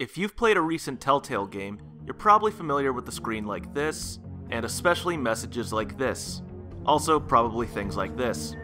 If you've played a recent Telltale game, you're probably familiar with the screen like this, and especially messages like this. Also, probably things like this.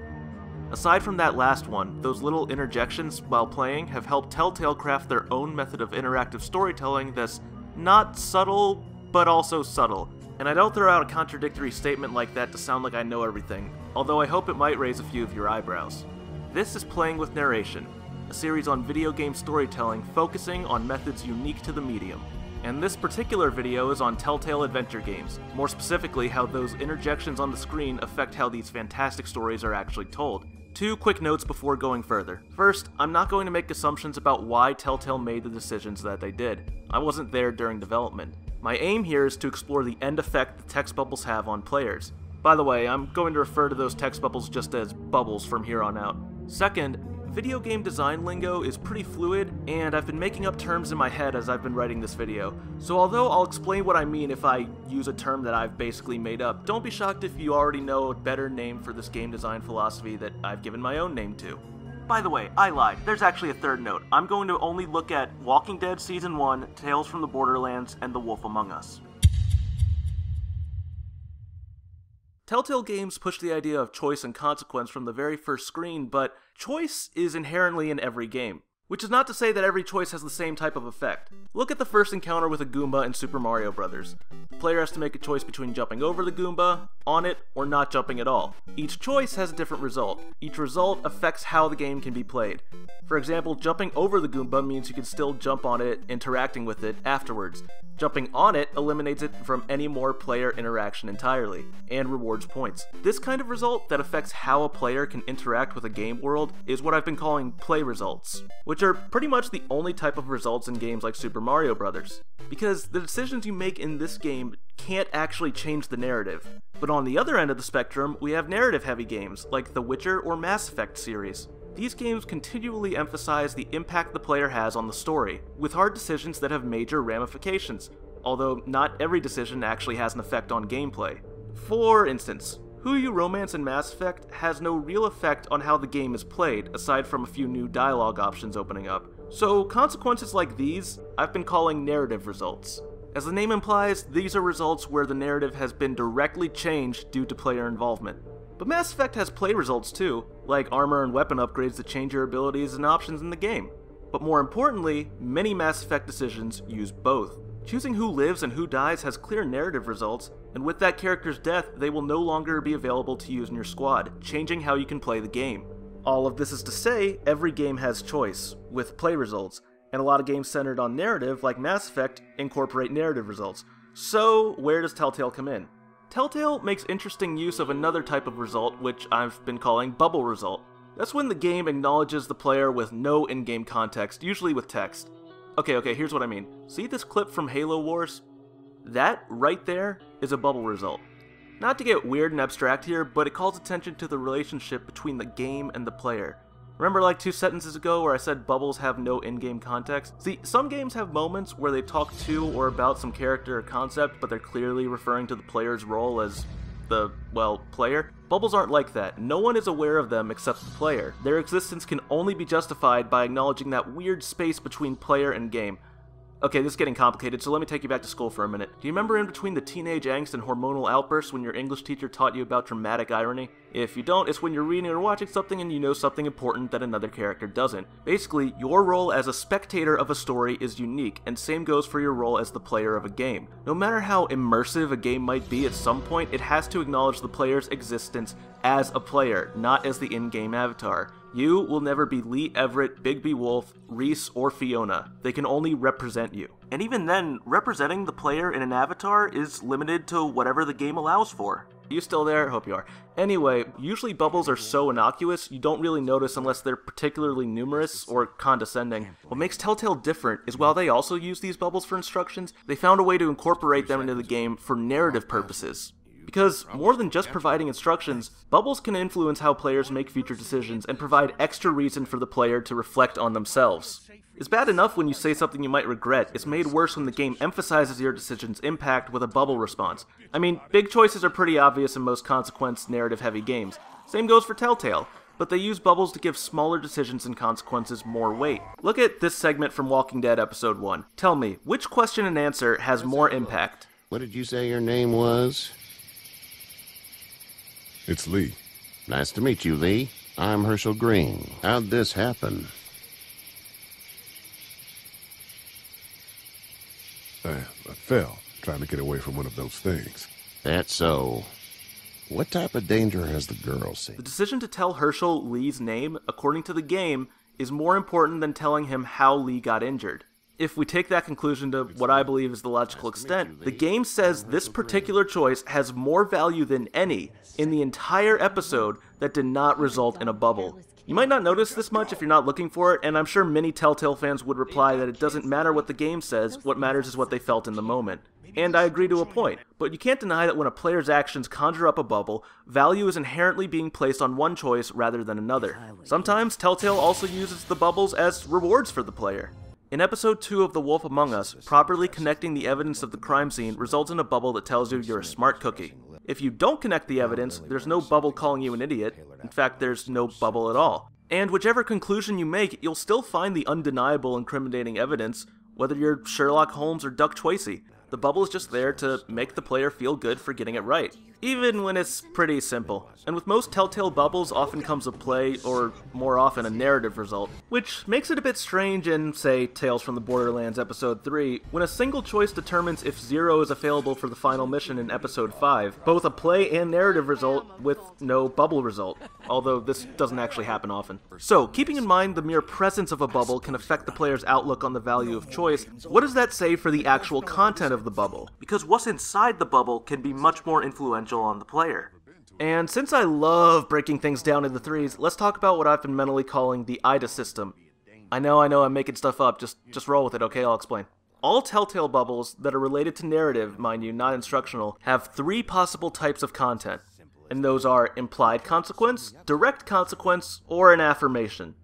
Aside from that last one, those little interjections while playing have helped Telltale craft their own method of interactive storytelling that's not subtle, but also subtle. And I don't throw out a contradictory statement like that to sound like I know everything, although I hope it might raise a few of your eyebrows. This is Playing with Narration, a series on video game storytelling focusing on methods unique to the medium. And this particular video is on Telltale adventure games, more specifically how those interjections on the screen affect how these fantastic stories are actually told. Two quick notes before going further. First, I'm not going to make assumptions about why Telltale made the decisions that they did. I wasn't there during development. My aim here is to explore the end effect the text bubbles have on players. By the way, I'm going to refer to those text bubbles just as bubbles from here on out. Second, video game design lingo is pretty fluid, and I've been making up terms in my head as I've been writing this video. So although I'll explain what I mean if I use a term that I've basically made up, don't be shocked if you already know a better name for this game design philosophy that I've given my own name to. By the way, I lied. There's actually a third note. I'm going to only look at Walking Dead Season 1, Tales from the Borderlands, and The Wolf Among Us. Telltale games push the idea of choice and consequence from the very first screen, but choice is inherently in every game. Which is not to say that every choice has the same type of effect. Look at the first encounter with a Goomba in Super Mario Bros. The player has to make a choice between jumping over the Goomba, on it, or not jumping at all. Each choice has a different result. Each result affects how the game can be played. For example, jumping over the Goomba means you can still jump on it, interacting with it, afterwards. Jumping on it eliminates it from any more player interaction entirely, and rewards points. This kind of result that affects how a player can interact with a game world is what I've been calling play results, which are pretty much the only type of results in games like Super Mario Bros. Because the decisions you make in this game can't actually change the narrative. But on the other end of the spectrum, we have narrative-heavy games, like the Witcher or Mass Effect series. These games continually emphasize the impact the player has on the story, with hard decisions that have major ramifications, although not every decision actually has an effect on gameplay. For instance, who you romance in Mass Effect has no real effect on how the game is played, aside from a few new dialogue options opening up. So consequences like these, I've been calling narrative results. As the name implies, these are results where the narrative has been directly changed due to player involvement. But Mass Effect has play results too, like armor and weapon upgrades that change your abilities and options in the game. But more importantly, many Mass Effect decisions use both. Choosing who lives and who dies has clear narrative results, and with that character's death, they will no longer be available to use in your squad, changing how you can play the game. All of this is to say, every game has choice, with play results, and a lot of games centered on narrative, like Mass Effect, incorporate narrative results. So, where does Telltale come in? Telltale makes interesting use of another type of result, which I've been calling bubble result. That's when the game acknowledges the player with no in-game context, usually with text. Okay, here's what I mean. See this clip from Halo Wars? That, right there, is a bubble result. Not to get weird and abstract here, but it calls attention to the relationship between the game and the player. Remember like 2 sentences ago where I said bubbles have no in-game context? See, some games have moments where they talk to or about some character or concept, but they're clearly referring to the player's role as the, well, player. Bubbles aren't like that. No one is aware of them except the player. Their existence can only be justified by acknowledging that weird space between player and game. Okay, this is getting complicated, so let me take you back to school for a minute. Do you remember in between the teenage angst and hormonal outbursts when your English teacher taught you about dramatic irony? If you don't, it's when you're reading or watching something and you know something important that another character doesn't. Basically, your role as a spectator of a story is unique, and same goes for your role as the player of a game. No matter how immersive a game might be at some point, it has to acknowledge the player's existence as a player, not as the in-game avatar. You will never be Lee Everett, Bigby Wolf, Reese, or Fiona. They can only represent you. And even then, representing the player in an avatar is limited to whatever the game allows for. You still there? Hope you are. Anyway, usually bubbles are so innocuous you don't really notice unless they're particularly numerous or condescending. What makes Telltale different is while they also use these bubbles for instructions, they found a way to incorporate them into the game for narrative purposes. Because more than just providing instructions, bubbles can influence how players make future decisions and provide extra reason for the player to reflect on themselves. It's bad enough when you say something you might regret. It's made worse when the game emphasizes your decision's impact with a bubble response. I mean, big choices are pretty obvious in most consequence narrative-heavy games. Same goes for Telltale. but they use bubbles to give smaller decisions and consequences more weight. Look at this segment from Walking Dead Episode 1. Tell me, which question and answer has more impact? What did you say your name was? It's Lee. Nice to meet you, Lee. I'm Herschel Green. How'd this happen? I fell, trying to get away from one of those things. That's so. What type of danger has the girl seen? The decision to tell Herschel Lee's name, according to the game, is more important than telling him how Lee got injured. If we take that conclusion to what I believe is the logical extent, the game says this particular choice has more value than any in the entire episode that did not result in a bubble. You might not notice this much if you're not looking for it, and I'm sure many Telltale fans would reply that it doesn't matter what the game says, what matters is what they felt in the moment. And I agree to a point, but you can't deny that when a player's actions conjure up a bubble, value is inherently being placed on one choice rather than another. Sometimes Telltale also uses the bubbles as rewards for the player. In Episode 2 of The Wolf Among Us, properly connecting the evidence of the crime scene results in a bubble that tells you you're a smart cookie. If you don't connect the evidence, there's no bubble calling you an idiot. In fact, there's no bubble at all. And whichever conclusion you make, you'll still find the undeniable incriminating evidence, whether you're Sherlock Holmes or Duck Tracy. The bubble is just there to make the player feel good for getting it right, even when it's pretty simple. And with most Telltale bubbles often comes a play, or more often a narrative result, which makes it a bit strange in, say, Tales from the Borderlands Episode 3, when a single choice determines if 0 is available for the final mission in Episode 5, both a play and narrative result with no bubble result, although this doesn't actually happen often. So, keeping in mind the mere presence of a bubble can affect the player's outlook on the value of choice, what does that say for the actual content of the bubble? Because what's inside the bubble can be much more influential on the player. And since I love breaking things down into threes, let's talk about what I've been mentally calling the I.D.A system. I know, I'm making stuff up, just roll with it, okay? I'll explain. All Telltale bubbles that are related to narrative, mind you, not instructional, have 3 possible types of content. And those are implied consequence, direct consequence, or an affirmation.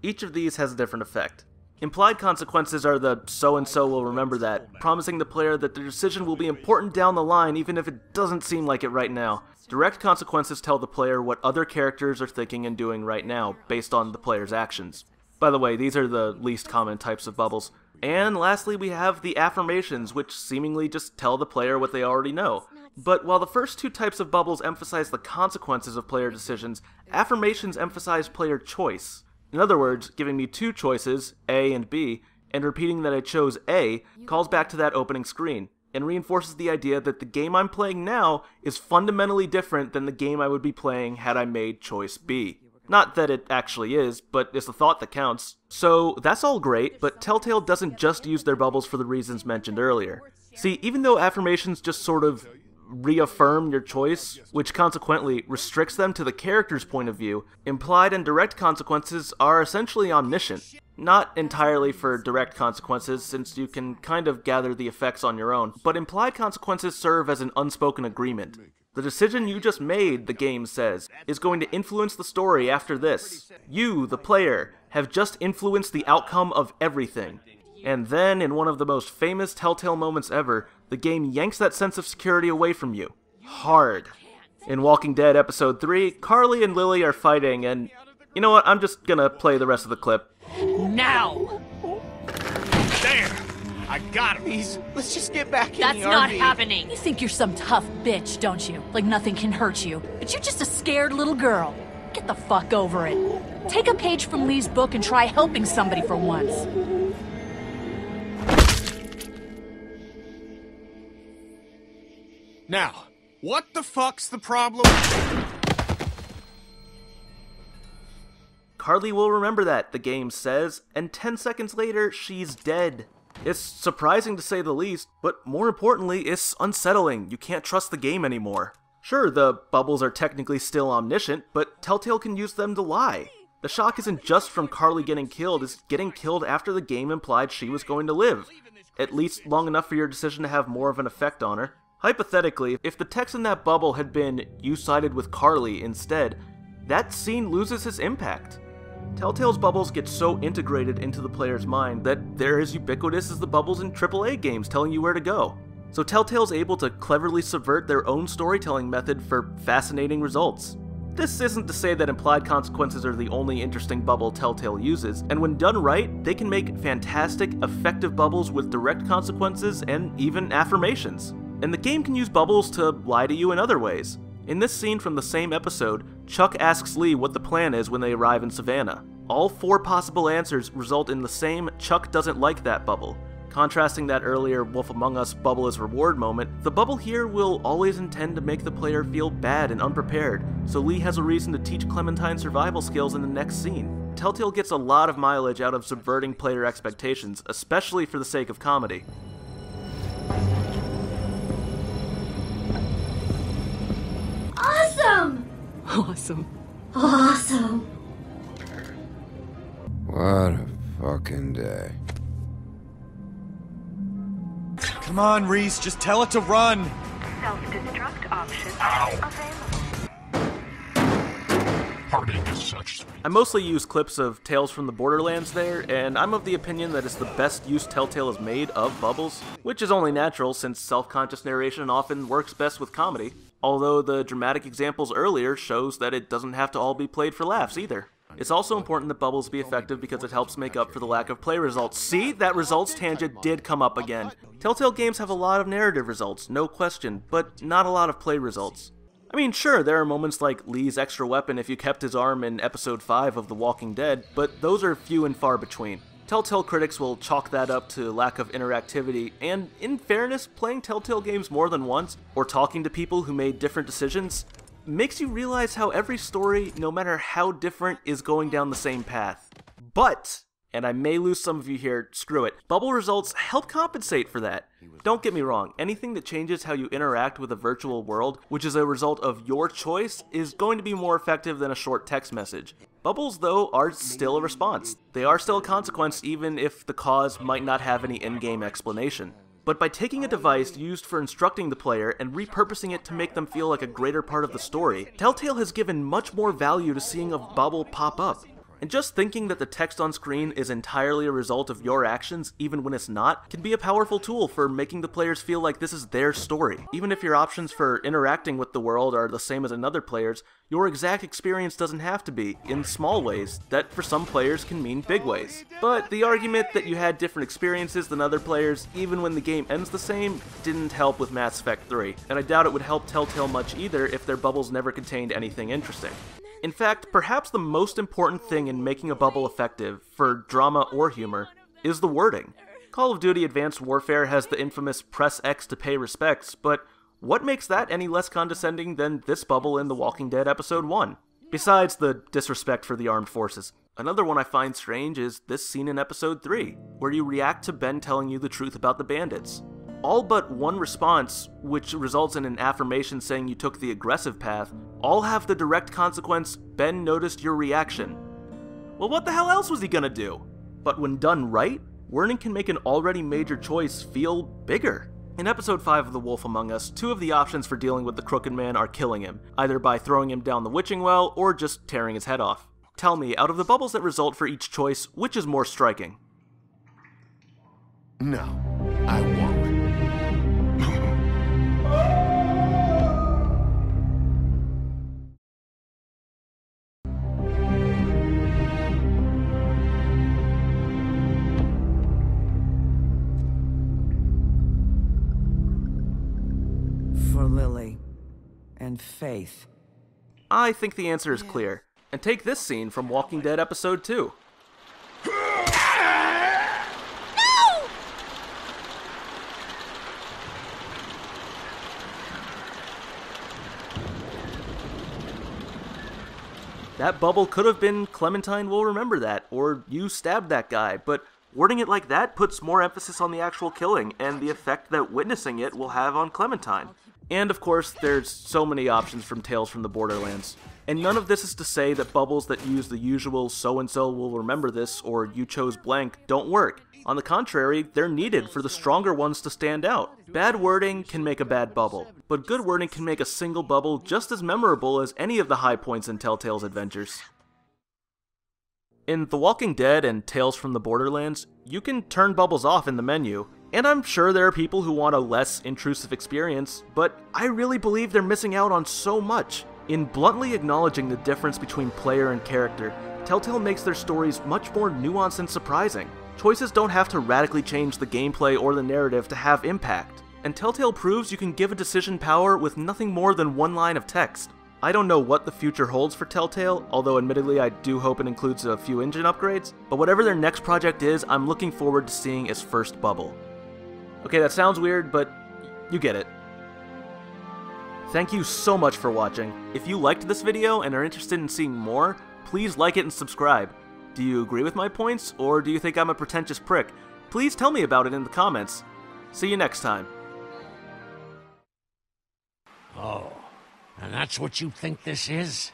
Each of these has a different effect. Implied consequences are the so-and-so will remember that, promising the player that their decision will be important down the line even if it doesn't seem like it right now. Direct consequences tell the player what other characters are thinking and doing right now, based on the player's actions. By the way, these are the least common types of bubbles. And lastly, we have the affirmations, which seemingly just tell the player what they already know. But while the first 2 types of bubbles emphasize the consequences of player decisions, affirmations emphasize player choice. In other words, giving me 2 choices, A and B, and repeating that I chose A, calls back to that opening screen, and reinforces the idea that the game I'm playing now is fundamentally different than the game I would be playing had I made choice B. Not that it actually is, but it's the thought that counts. So that's all great, but Telltale doesn't just use their bubbles for the reasons mentioned earlier. See, even though affirmations just sort of reaffirm your choice, which consequently restricts them to the character's point of view, implied and direct consequences are essentially omniscient. Not entirely for direct consequences, since you can kind of gather the effects on your own, but implied consequences serve as an unspoken agreement. The decision you just made, the game says, is going to influence the story after this. You, the player, have just influenced the outcome of everything. And then, in one of the most famous Telltale moments ever, the game yanks that sense of security away from you. Hard. In Walking Dead Episode 3, Carley and Lily are fighting, and you know what, I'm just gonna play the rest of the clip. Now! There! I got him! Let's just get back in That's the RV. not happening! You think you're some tough bitch, don't you? Like nothing can hurt you. But you're just a scared little girl. Get the fuck over it. Take a page from Lee's book and try helping somebody for once. Now, what the fuck's the problem? Carley will remember that, the game says, and 10 seconds later, she's dead. It's surprising to say the least, but more importantly, it's unsettling. You can't trust the game anymore. Sure, the bubbles are technically still omniscient, but Telltale can use them to lie. The shock isn't just from Carley getting killed, it's getting killed after the game implied she was going to live. At least long enough for your decision to have more of an effect on her. Hypothetically, if the text in that bubble had been, "You sided with Carley" instead, that scene loses its impact. Telltale's bubbles get so integrated into the player's mind that they're as ubiquitous as the bubbles in AAA games telling you where to go. So Telltale's able to cleverly subvert their own storytelling method for fascinating results. This isn't to say that implied consequences are the only interesting bubble Telltale uses, and when done right, they can make fantastic, effective bubbles with direct consequences and even affirmations. And the game can use bubbles to lie to you in other ways. In this scene from the same episode, Chuck asks Lee what the plan is when they arrive in Savannah. All 4 possible answers result in the same "Chuck doesn't like that" bubble. Contrasting that earlier Wolf Among Us bubble as reward moment, the bubble here will always intend to make the player feel bad and unprepared, so Lee has a reason to teach Clementine survival skills in the next scene. Telltale gets a lot of mileage out of subverting player expectations, especially for the sake of comedy. Awesome! Awesome. Awesome. What a fucking day. Come on, Reese, just tell it to run. Self-destruct option available. I mostly use clips of Tales from the Borderlands there, and I'm of the opinion that it's the best use Telltale has made of bubbles, which is only natural since self-conscious narration often works best with comedy, although the dramatic examples earlier shows that it doesn't have to all be played for laughs either. It's also important that bubbles be effective because it helps make up for the lack of play results. See? That results tangent did come up again. Telltale games have a lot of narrative results, no question, but not a lot of play results. I mean, sure, there are moments like Lee's extra weapon if you kept his arm in episode 5 of The Walking Dead, but those are few and far between. Telltale critics will chalk that up to lack of interactivity, and in fairness, playing Telltale games more than once, or talking to people who made different decisions, makes you realize how every story, no matter how different, is going down the same path. But, and I may lose some of you here, screw it, bubble results help compensate for that. Don't get me wrong, anything that changes how you interact with a virtual world, which is a result of your choice, is going to be more effective than a short text message. Bubbles, though, are still a response. They are still a consequence even if the cause might not have any in-game explanation. But by taking a device used for instructing the player and repurposing it to make them feel like a greater part of the story, Telltale has given much more value to seeing a bubble pop up. And just thinking that the text on screen is entirely a result of your actions, even when it's not, can be a powerful tool for making the players feel like this is their story. Even if your options for interacting with the world are the same as another player's, your exact experience doesn't have to be, in small ways, that for some players can mean big ways. But the argument that you had different experiences than other players, even when the game ends the same, didn't help with Mass Effect 3, and I doubt it would help Telltale much either if their bubbles never contained anything interesting. In fact, perhaps the most important thing in making a bubble effective, for drama or humor, is the wording. Call of Duty Advanced Warfare has the infamous press X to pay respects, but what makes that any less condescending than this bubble in The Walking Dead Episode 1? Besides the disrespect for the armed forces. Another one I find strange is this scene in Episode 3, where you react to Ben telling you the truth about the bandits. All but one response, which results in an affirmation saying you took the aggressive path, all have the direct consequence, Ben noticed your reaction. Well, what the hell else was he gonna do? But when done right, wording can make an already major choice feel bigger. In Episode 5 of The Wolf Among Us, 2 of the options for dealing with the Crooked Man are killing him, either by throwing him down the witching well or just tearing his head off. Tell me, out of the bubbles that result for each choice, which is more striking? No, I won't. For Lily and Faith. I think the answer is clear. And take this scene from Walking Dead Episode 2. That bubble could have been Clementine will remember that, or you stabbed that guy, but wording it like that puts more emphasis on the actual killing and the effect that witnessing it will have on Clementine. And of course, there's so many options from Tales from the Borderlands. And none of this is to say that bubbles that use the usual so-and-so will remember this or you chose blank don't work. On the contrary, they're needed for the stronger ones to stand out. Bad wording can make a bad bubble, but good wording can make a single bubble just as memorable as any of the high points in Telltale's adventures. In The Walking Dead and Tales from the Borderlands, you can turn bubbles off in the menu, and I'm sure there are people who want a less intrusive experience, but I really believe they're missing out on so much. In bluntly acknowledging the difference between player and character, Telltale makes their stories much more nuanced and surprising. Choices don't have to radically change the gameplay or the narrative to have impact, and Telltale proves you can give a decision power with nothing more than one line of text. I don't know what the future holds for Telltale, although admittedly I do hope it includes a few engine upgrades, but whatever their next project is, I'm looking forward to seeing its first bubble. Okay, that sounds weird, but you get it. Thank you so much for watching. If you liked this video and are interested in seeing more, please like it and subscribe. Do you agree with my points, or do you think I'm a pretentious prick? Please tell me about it in the comments. See you next time. Oh, and that's what you think this is?